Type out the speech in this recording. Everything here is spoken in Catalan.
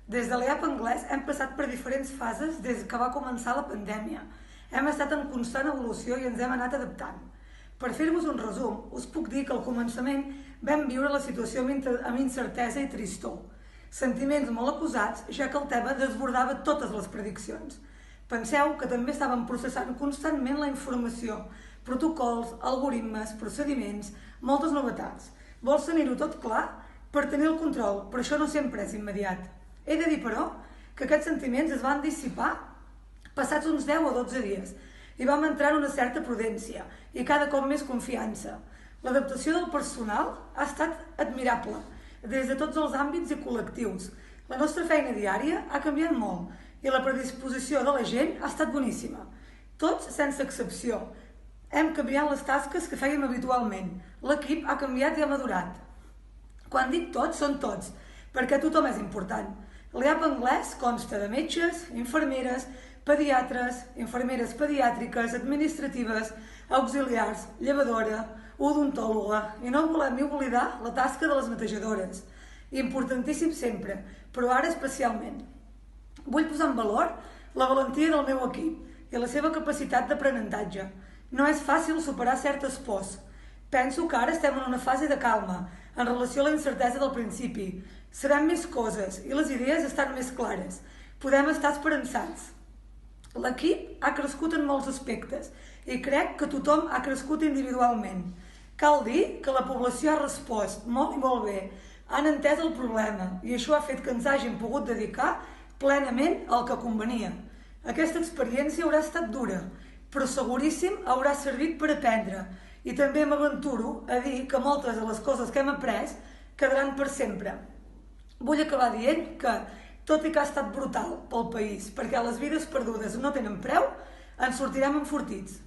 Des de l'EAP anglès hem passat per diferents fases des que va començar la pandèmia. Hem estat en constant evolució i ens hem anat adaptant. Per fer-vos un resum, us puc dir que al començament vam viure la situació amb incertesa i tristor. Sentiments molt acusats, ja que el tema desbordava totes les prediccions. Penseu que també estàvem processant constantment la informació, protocols, algoritmes, procediments, moltes novetats. Vols tenir-ho tot clar? Per tenir el control, però això no sempre és immediat. He de dir, però, que aquests sentiments es van dissipar passats uns 10 o 12 dies i vam entrar en una certa prudència i cada cop més confiança. L'adaptació del personal ha estat admirable, des de tots els àmbits i col·lectius. La nostra feina diària ha canviat molt i la predisposició de la gent ha estat boníssima. Tots, sense excepció, hem canviat les tasques que fèiem habitualment. L'equip ha canviat i ha madurat. Quan dic tots, són tots, perquè tothom és important. L'EAP anglès consta de metges, infermeres, pediatres, infermeres pediàtriques, administratives, auxiliars, llevadora, odontòloga i no volem oblidar la tasca de les netejadores. Importantíssim sempre, però ara especialment. Vull posar en valor la valentia del meu equip i la seva capacitat d'aprenentatge. No és fàcil superar certes pors. Penso que ara estem en una fase de calma en relació a la incertesa del principi. Seran més coses i les idees estan més clares. Podem estar esperançats. L'equip ha crescut en molts aspectes i crec que tothom ha crescut individualment. Cal dir que la població ha respost molt i molt bé, han entès el problema i això ha fet que ens hàgim pogut dedicar plenament al que convenia. Aquesta experiència haurà estat dura, però seguríssim haurà servit per aprendre i també m'aventuro a dir que moltes de les coses que hem après quedaran per sempre. Vull acabar dient que, tot i que ha estat brutal pel país, perquè les vides perdudes no tenen preu, ens sortirem enfortits.